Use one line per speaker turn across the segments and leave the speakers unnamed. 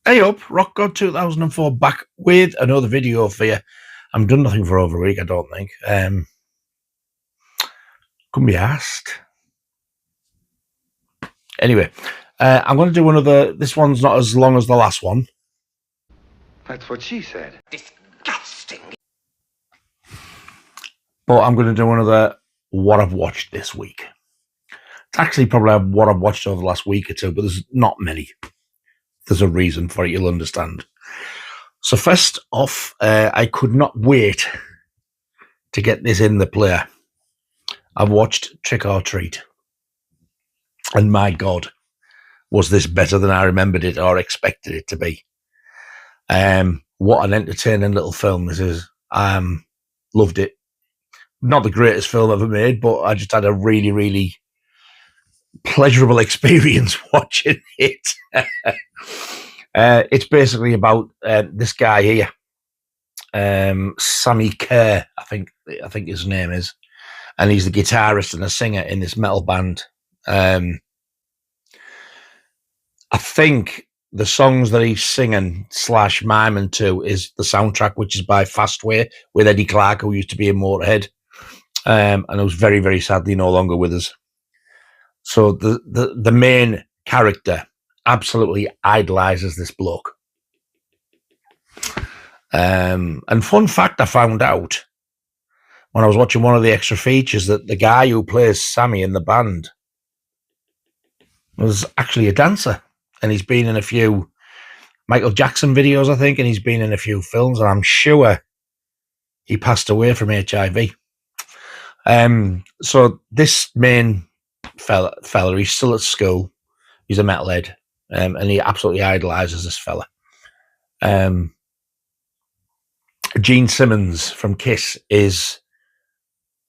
Hey up, Rock God 2004 back with another video for you. I've done nothing for over a week, I don't think. Couldn't be asked. Anyway, I'm going to do another. This one's not as long as the last one.
That's what she said.
Disgusting.
But I'm going to do another what I've watched this week. It's actually probably what I've watched over the last week or two, but there's not many. There's a reason for it, you'll understand. So first off, I could not wait to get this in the player. I've watched Trick or Treat. And my God, was this better than I remembered it or expected it to be. What an entertaining little film this is. Loved it. Not the greatest film ever made, but I just had a really, really pleasurable experience watching it. It's basically about this guy here, Sammy Kerr, I think his name is, and he's the guitarist and a singer in this metal band. I think the songs that he's singing / miming to is the soundtrack, which is by Fastway with Eddie Clark, who used to be in Motorhead, and it was very, very sadly no longer with us. So the main character absolutely idolizes this bloke. And fun fact I found out when I was watching one of the extra features that the guy who plays Sammy in the band was actually a dancer, and he's been in a few Michael Jackson videos, I think, and he's been in a few films, and I'm sure he passed away from HIV. So this main fella, he's still at school. He's a metalhead, and he absolutely idolizes this fella. Gene Simmons from Kiss is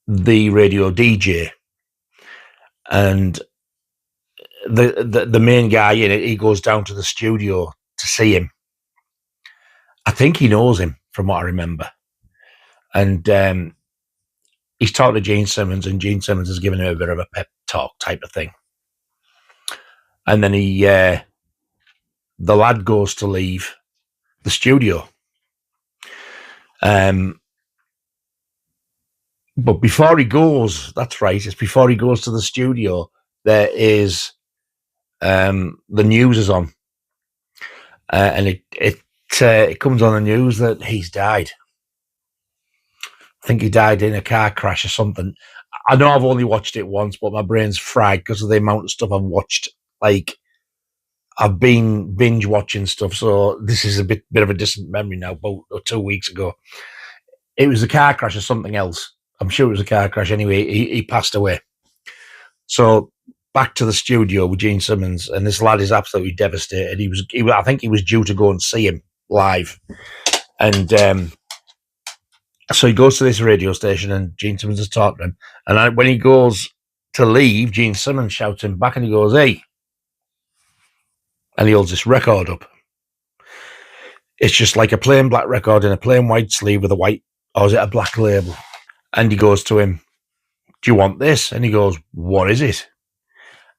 the radio DJ, and the main guy in it, he goes down to the studio to see him. I think he knows him from what I remember, and he's talked to Gene Simmons, and Gene Simmons has given him a bit of a pep talk type of thing. And then the lad goes to leave the studio. But before he goes, that's right, it's before he goes to the studio, there is the news is on. And it comes on the news that he's died. I think he died in a car crash or something. I know I've only watched it once, but my brain's fried because of the amount of stuff I've watched. Like, I've been binge watching stuff, so this is a bit of a distant memory now, about 2 weeks ago. It was a car crash or something else. I'm sure it was a car crash anyway. He passed away. So back to the studio with Gene Simmons, and this lad is absolutely devastated. I think he was due to go and see him live. And so he goes to this radio station, and Gene Simmons is talking to him. And when he goes to leave, Gene Simmons shouts him back, and he goes, "Hey!" And he holds this record up. It's just like a plain black record in a plain white sleeve with a white, or is it a black label? And he goes to him, "Do you want this?" And he goes, "What is it?"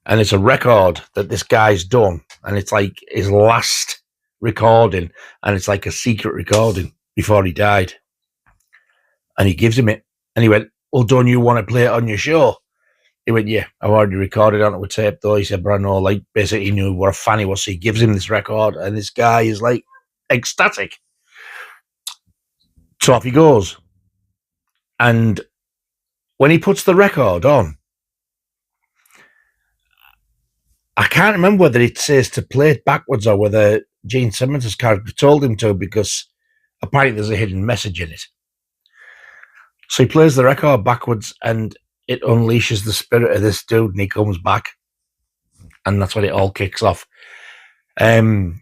And it's a record that this guy's done, and it's like his last recording, and it's like a secret recording before he died. And he gives him it, and he went, "Well, don't you want to play it on your show?" He went, "Yeah, I've already recorded it onto a tape, though." He said, "But I know, like, basically he knew what a fan he was, so he gives him this record, and this guy is, like, ecstatic. So off he goes. And when he puts the record on, I can't remember whether it says to play it backwards or whether Gene Simmons' character told him to, because apparently there's a hidden message in it. So he plays the record backwards, and it unleashes the spirit of this dude, and he comes back, and that's when it all kicks off. There's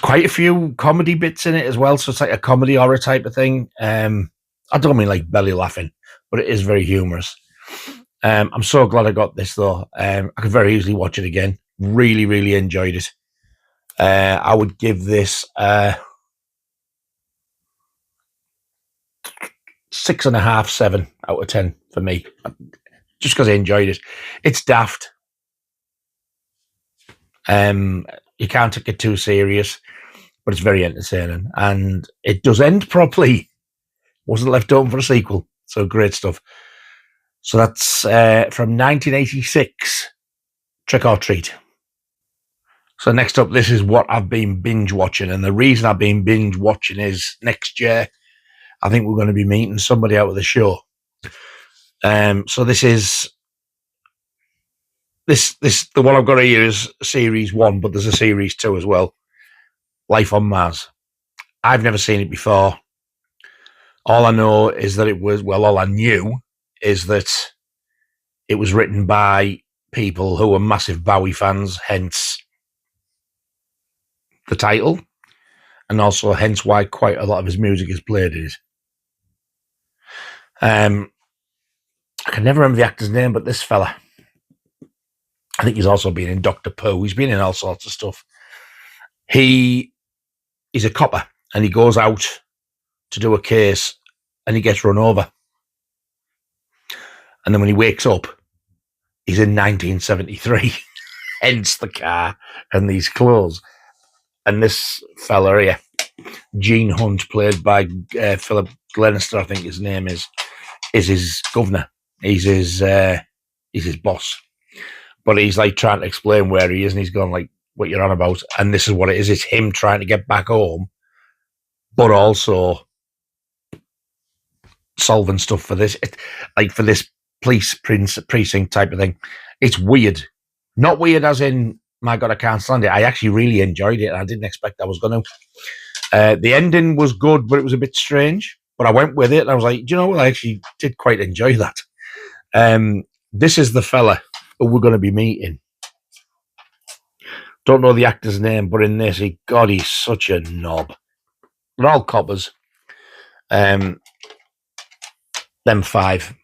quite a few comedy bits in it as well, so it's like a comedy horror type of thing. I don't mean like belly laughing, but it is very humorous. I'm so glad I got this, though. I could very easily watch it again. Really, really enjoyed it. I would give this 6.5, 7 out of 10 for me, just because I enjoyed it. It's daft. You can't take it too serious, but it's very entertaining. And it does end properly. Wasn't left open for a sequel. So great stuff. So that's from 1986, Trick or Treat. So next up, this is what I've been binge watching. And the reason I've been binge watching is next year, I think we're going to be meeting somebody out of the show. So this is the one I've got here is series 1, but there's a series 2 as well. Life on Mars. I've never seen it before. All I know is that all I knew is that it was written by people who were massive Bowie fans, hence the title, and also hence why quite a lot of his music is played in it. I can never remember the actor's name, but this fella, I think he's also been in Doctor Who. He's been in all sorts of stuff. He's a copper, and he goes out to do a case, and he gets run over. And then when he wakes up, he's in 1973, hence the car and these clothes. And this fella here, Gene Hunt, played by Philip Glenister, I think his name is his governor. He's his boss. But he's like trying to explain where he is, and he's going like, what you're on about. And this is what it is. It's him trying to get back home, but also solving stuff for this, for this police precinct type of thing. It's weird. Not weird as in, my God, I can't stand it. I actually really enjoyed it, and I didn't expect I was going to. The ending was good, but it was a bit strange. But I went with it, and I was like, do you know what? I actually did quite enjoy that. This is the fella who we're going to be meeting. Don't know the actor's name, but in this, he's such a knob. They're all coppers. Them 5.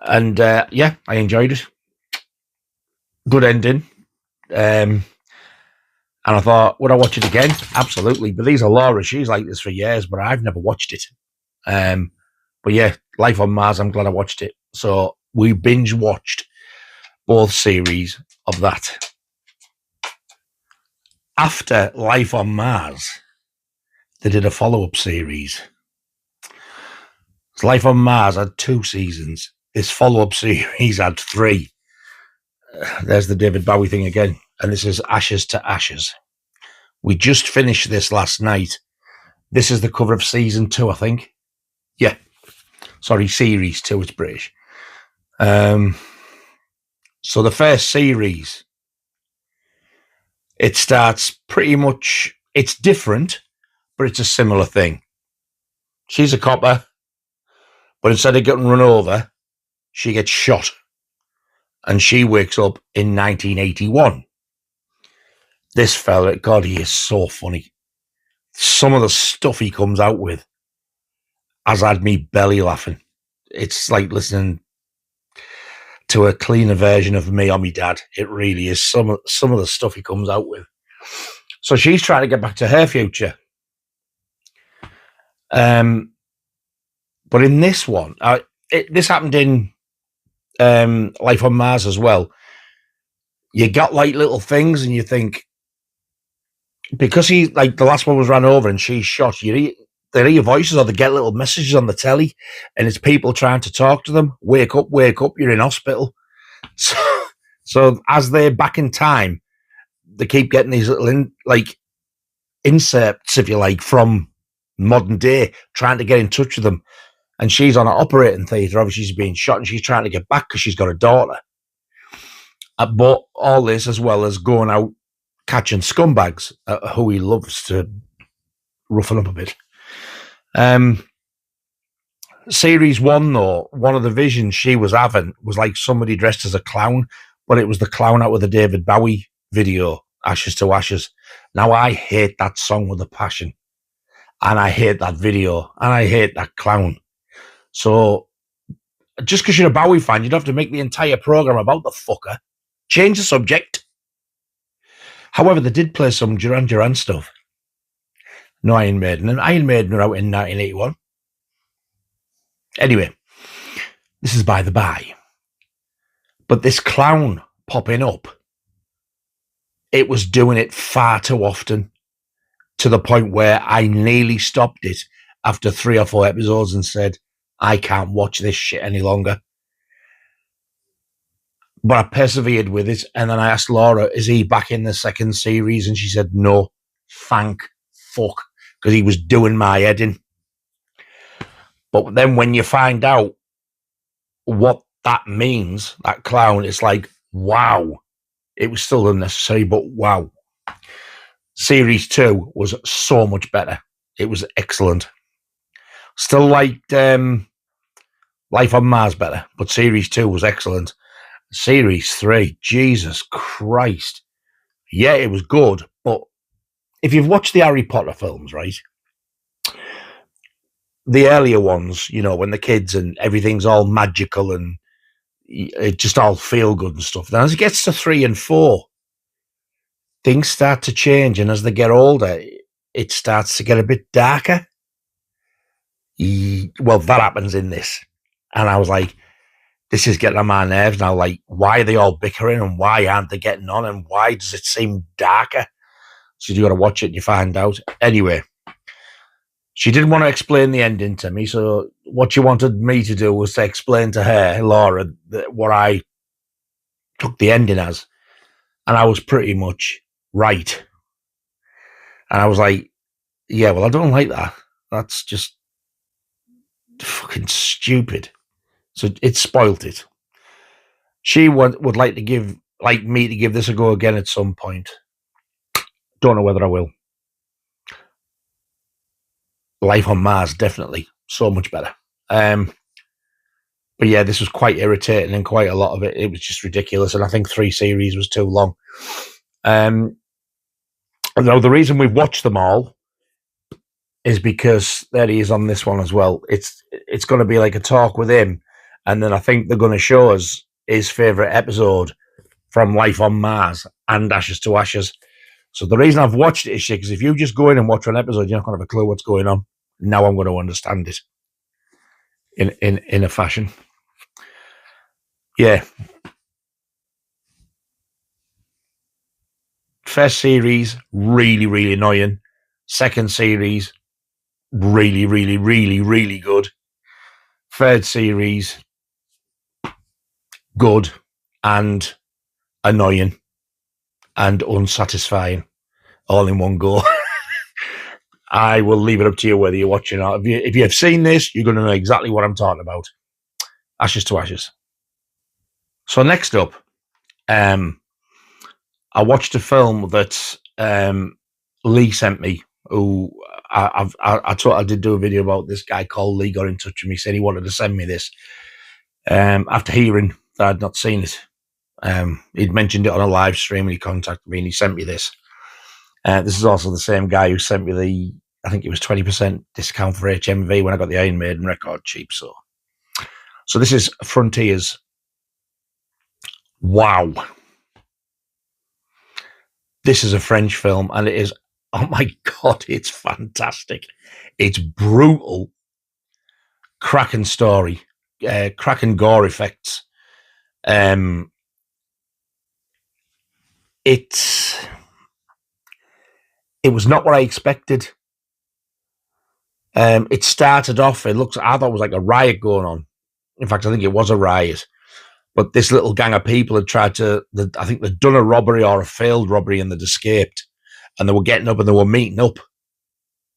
And yeah, I enjoyed it. Good ending. And I thought, would I watch it again? Absolutely. But these are Laura. She's like this for years, but I've never watched it. But yeah, Life on Mars, I'm glad I watched it. So we binge watched both series of that. After Life on Mars, they did a follow-up series. Life on Mars had 2 seasons. This follow-up series had 3. There's the David Bowie thing again. And this is Ashes to Ashes. We just finished this last night. This is the cover of season 2, I think. Yeah. Sorry, series 2, it's British. So the first series, it starts pretty much, it's different, but it's a similar thing. She's a copper, but instead of getting run over, she gets shot. And she wakes up in 1981. This fella, God, he is so funny. Some of the stuff he comes out with has had me belly laughing. It's like listening to a cleaner version of me or me dad. It really is. Some of the stuff he comes out with. So she's trying to get back to her future. But in this one, this happened in Life on Mars as well. You got like little things, and you think, because he, like, the last one was ran over and she's shot, they hear voices, or they get little messages on the telly, and it's people trying to talk to them. Wake up, you're in hospital. So as they're back in time, they keep getting these little inserts, if you like, from modern day, trying to get in touch with them. And she's on an operating theatre. Obviously, she's being shot, and she's trying to get back because she's got a daughter. But all this, as well as going out catching scumbags, who he loves to roughen up a bit. Series 1, though, one of the visions she was having was like somebody dressed as a clown, but it was the clown out with the David Bowie video, Ashes to Ashes. Now, I hate that song with a passion, and I hate that video, and I hate that clown. So just because you're a Bowie fan, you don't have to make the entire program about the fucker. Change the subject. However, they did play some Duran Duran stuff. No Iron Maiden. And Iron Maiden are out in 1981. Anyway, this is by the by. But this clown popping up it was doing it far too often, to the point where I nearly stopped it after 3 or 4 episodes and said, I can't watch this shit any longer. But I persevered with it, and then I asked Laura, is he back in the second series? And she said, no, thank fuck, because he was doing my head in. But then when you find out what that means, that clown, it's like, wow. It was still unnecessary, but wow. Series 2 was so much better. It was excellent. Still liked Life on Mars better, but Series 2 was excellent. Series 3, Jesus Christ. Yeah, it was good, but if you've watched the Harry Potter films, right, the earlier ones, you know, when the kids and everything's all magical and it just all feel good and stuff. Then as it gets to 3 and 4, things start to change, and as they get older, it starts to get a bit darker. Well, that happens in this. And I was like, this is getting on my nerves now. Like, why are they all bickering and why aren't they getting on and why does it seem darker? So you got to watch it and you find out. Anyway, she didn't want to explain the ending to me. So what she wanted me to do was to explain to her, Laura, what I took the ending as. And I was pretty much right. And I was like, yeah, well, I don't like that. That's just fucking stupid. So it spoilt it. She would like me to give this a go again at some point. Don't know whether I will. Life on Mars, definitely. So much better. But yeah, this was quite irritating, and quite a lot of it was just ridiculous. And I think 3 series was too long. Although the reason we've watched them all is because there he is on this one as well. It's going to be like a talk with him, and then I think they're going to show us his favourite episode from Life on Mars and Ashes to Ashes. So the reason I've watched it is because if you just go in and watch an episode, you're not going to have a clue what's going on. Now I'm going to understand it in a fashion. Yeah. First series, really, really annoying. Second series, really, really, really, really good. Third series, good and annoying and unsatisfying, all in one go. I will leave it up to you whether you're watching or if you have seen this, you're going to know exactly what I'm talking about. Ashes to Ashes. So next up, I watched a film that Lee sent me. Who I did do a video about. This guy called Lee got in touch with me, said he wanted to send me this. After hearing that I'd not seen it, he'd mentioned it on a live stream and he contacted me and he sent me this. This is also the same guy who sent me I think it was 20% discount for HMV when I got the Iron Maiden record cheap. So this is Frontiers. Wow. This is a French film and it is, oh my God, it's fantastic. It's brutal. Cracking story. Cracking gore effects. It was not what I expected. It started off, I thought it was like a riot going on. In fact, I think it was a riot. But this little gang of people had I think they'd done a robbery or a failed robbery and they'd escaped. And they were getting up and they were meeting up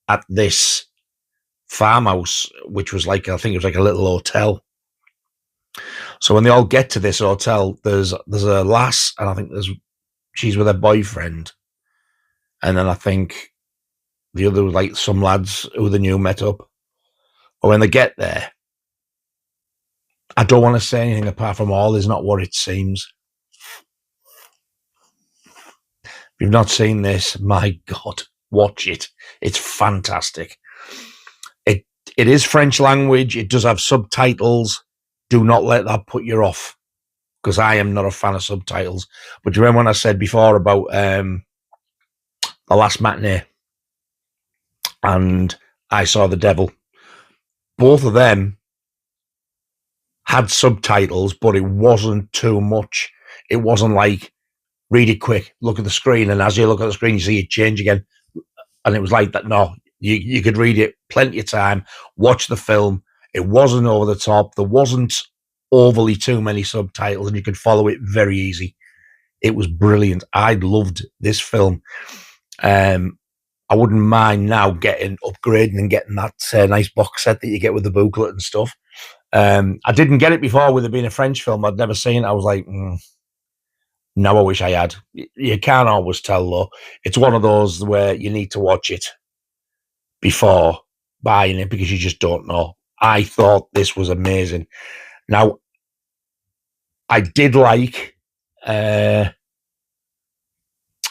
at this farmhouse, which was I think it was like a little hotel. So when they all get to this hotel, there's a lass, and I think she's with her boyfriend. And then I think the other was like some lads who they knew met up. But when they get there, I don't want to say anything apart from all is not what it seems. If you've not seen this, my God, watch it. It's fantastic. It is French language. It does have subtitles. Do not let that put you off, because I am not a fan of subtitles. But do you remember when I said before about The Last Matinee and I Saw the Devil? Both of them had subtitles, but it wasn't too much. It wasn't like read it quick, look at the screen, and as you look at the screen, you see it change again. And it was like that. No, you could read it plenty of time, watch the film. It wasn't over the top. There wasn't overly too many subtitles, and you could follow it very easy. It was brilliant. I loved this film. I wouldn't mind now upgrading and getting that nice box set that you get with the booklet and stuff. I didn't get it before with it being a French film. I'd never seen it. I was like, now I wish I had. You can't always tell, though. It's one of those where you need to watch it before buying it because you just don't know. I thought this was amazing. Now, I did like that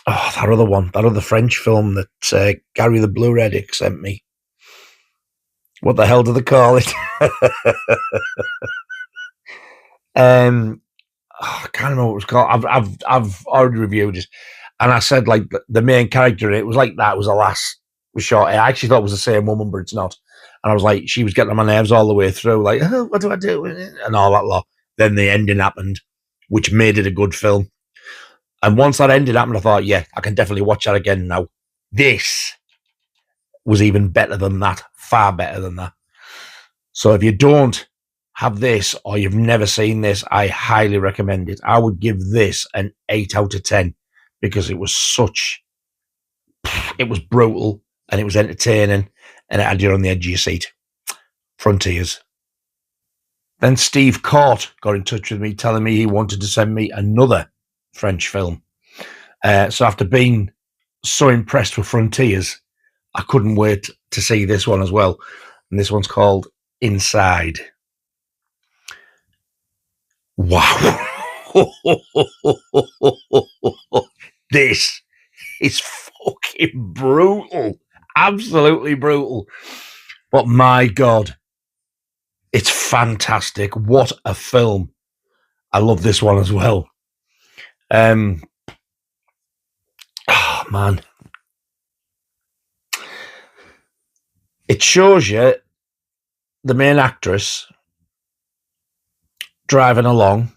other French film that Gary the Blue Reddick sent me. What the hell do they call it? I can't remember what it was called. I've already reviewed it, and I said like the main character in it was like that. It was a lass with short hair. I actually thought it was the same woman, but it's not. And I was like, she was getting on my nerves all the way through. Like, oh, what do I do? And all that lot. Then the ending happened, which made it a good film. And once that ending happened, I thought, yeah, I can definitely watch that again now. This was even better than that, far better than that. So if you don't have this or you've never seen this, I highly recommend it. I would give this an 8 out of 10 because it was brutal and it was entertaining and it had you on the edge of your seat. Frontiers. Then Steve Court got in touch with me telling me he wanted to send me another French film. So after being so impressed with Frontiers, I couldn't wait to see this one as well. And this one's called Inside. Wow. This is fucking brutal. Absolutely brutal. But my God, it's fantastic. What a film. I love this one as well. Oh, man. It shows you the main actress driving along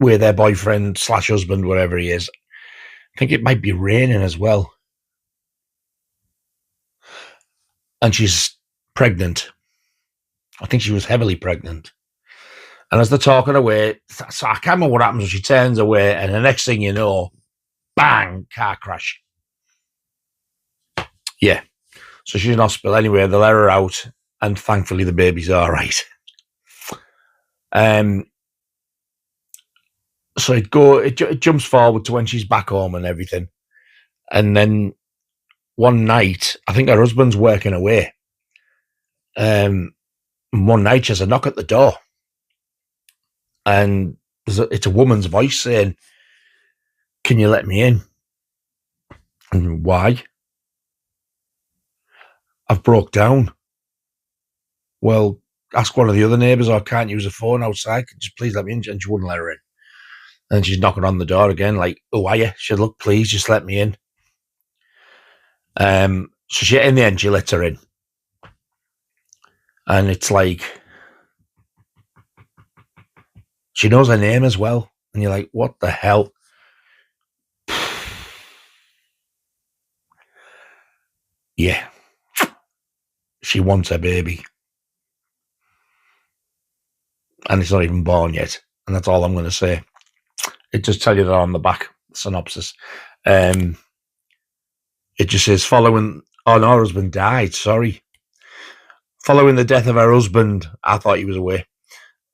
with their boyfriend / husband, whatever he is. I think it might be raining as well. And she's pregnant. I think she was heavily pregnant. And as they're talking away, so I can't remember what happens when she turns away, and the next thing you know, bang, car crash. Yeah. So she's in hospital anyway. They let her out, and thankfully the baby's all right. So it jumps forward to when she's back home and everything. And then one night, I think her husband's working away. One night she has a knock at the door. And it's a woman's voice saying, "Can you let me in?" And why? "I've broke down." "Well, ask one of the other neighbours, or can't use a phone outside. Just please let me in." And she wouldn't let her in. And she's knocking on the door again, like, "Oh, are you?" She said, "Look, please, just let me in." So in the end, she lets her in. And it's like, she knows her name as well. And you're like, what the hell? Yeah. She wants her baby. And it's not even born yet. And that's all I'm going to say. It just tells you that on the back synopsis. It just says, her husband died, sorry. Following the death of her husband, I thought he was away.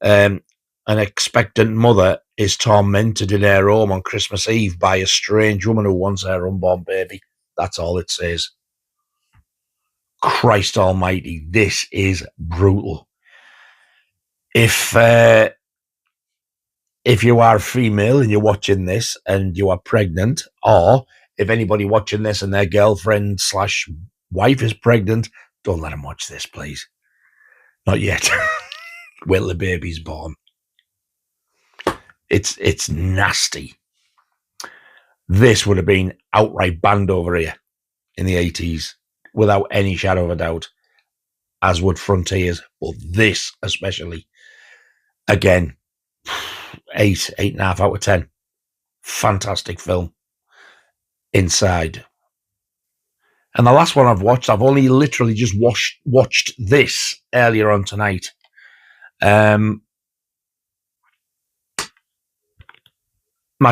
An expectant mother is tormented in her home on Christmas Eve by a strange woman who wants her unborn baby. That's all it says. Christ almighty, this is brutal. If you are female and you're watching this and you are pregnant, or if anybody watching this and their girlfriend / wife is pregnant, don't let them watch this, please. Not yet. Wait till the baby's born. It's nasty. This would have been outright banned over here in the 80s, without any shadow of a doubt, as would Frontiers, but this especially. Again, 8.5 out of 10. Fantastic film. Inside. And the last one I've only literally just watched this earlier on tonight. My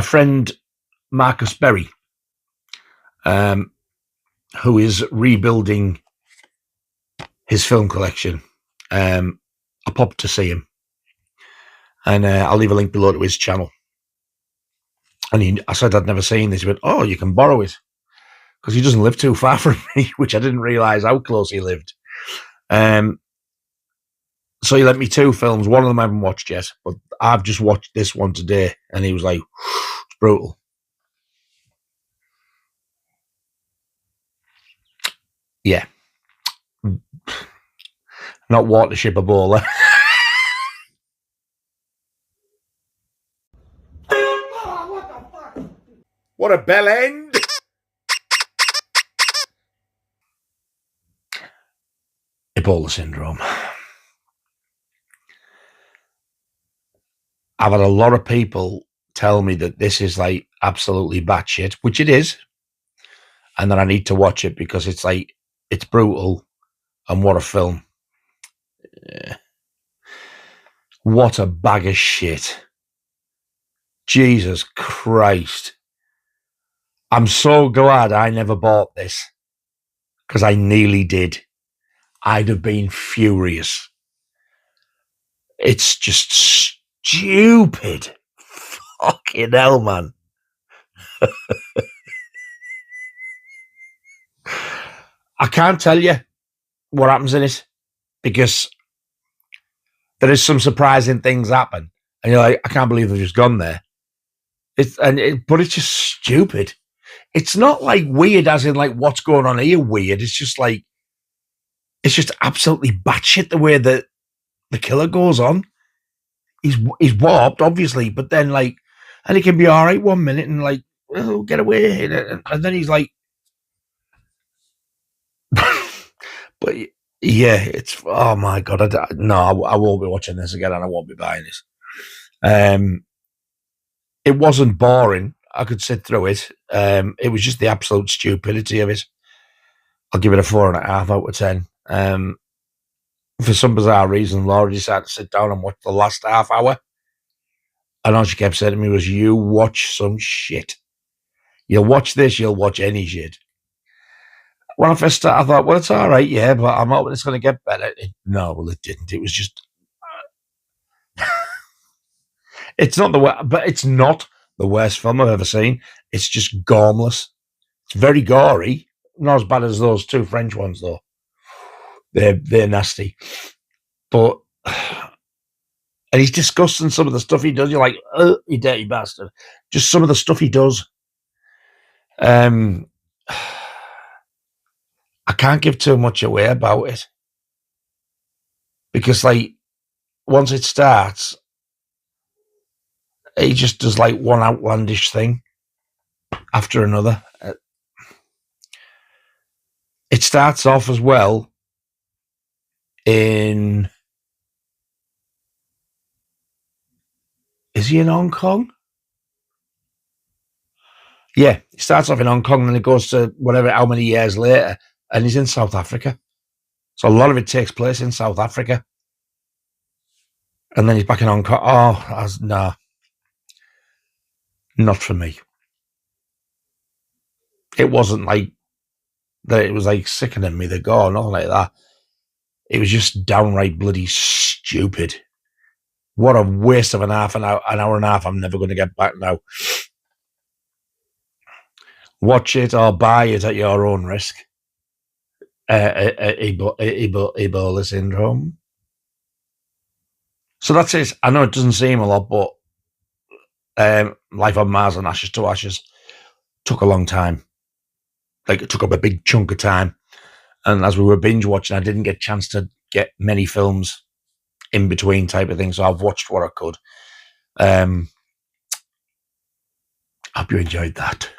friend Marcus Berry, who is rebuilding his film collection, I popped to see him, and I'll leave a link below to his channel. And I said I'd never seen this. He went, "Oh, you can borrow it," because he doesn't live too far from me, which I didn't realise how close he lived. So he lent me 2 films. One of them I haven't watched yet, but I've just watched this one today, and he was like, "It's brutal." Yeah. Not Watership Ebola. What a bell end! Ebola Syndrome. I've had a lot of people tell me that this is like absolutely batshit, which it is, and that I need to watch it because it's like, it's brutal, and what a film. What a bag of shit. Jesus Christ. I'm so glad I never bought this, because I nearly did. I'd have been furious. It's just stupid. Fucking hell, man. I can't tell you what happens in it, because there is some surprising things happen, and you're like, I can't believe they've just gone there. But it's just stupid. It's not like weird as in like what's going on here weird. It's just like, it's just absolutely batshit the way that the killer goes on. He's warped, obviously, but then like, and he can be all right 1 minute and like, oh, get away, and then he's like, but yeah, it's, oh my god, I won't be watching this again, and I won't be buying this. It wasn't boring. I could sit through it. It was just the absolute stupidity of it. I'll give it a 4.5 out of 10. For some bizarre reason, Laura decided to sit down and watch the last half hour. And all she kept saying to me was, "You watch some shit. You'll watch this, you'll watch any shit." When I first started, I thought, well, it's all right, yeah, but I'm hoping it's going to get better. No, well, it didn't. It was just, it's not the worst film I've ever seen. It's just gormless. It's very gory. Not as bad as those 2 French ones, though. They're nasty. But, and he's discussing some of the stuff he does. You're like, oh, you dirty bastard. Just some of the stuff he does. I can't give too much away about it, because like, once it starts, he just does like one outlandish thing after another. It starts off as well in, is he in Hong Kong? Yeah, he starts off in Hong Kong, and it goes to whatever, how many years later, and he's in South Africa. So a lot of it takes place in South Africa. And then he's back in Hong Kong. Oh, nah. Not for me. It wasn't like that. It was like sickening me to go, nothing like that. It was just downright bloody stupid. What a waste of an hour and a half I'm never going to get back now. Watch it or buy it at your own risk. Ebola Syndrome. So that's it. I know it doesn't seem a lot, but Life on Mars and Ashes to Ashes took a long time. Like, it took up a big chunk of time. And as we were binge watching, I didn't get a chance to get many films in between type of thing. So I've watched what I could. Hope you enjoyed that.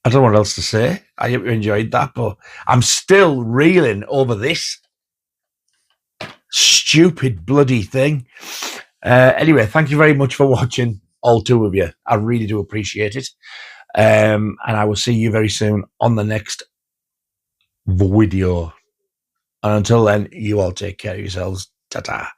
I don't know what else to say. I hope you enjoyed that, but I'm still reeling over this. stupid bloody thing. Anyway, thank you very much for watching, all two of you. I really do appreciate it. And I will see you very soon on the next video. And until then, you all take care of yourselves. Ta-ta.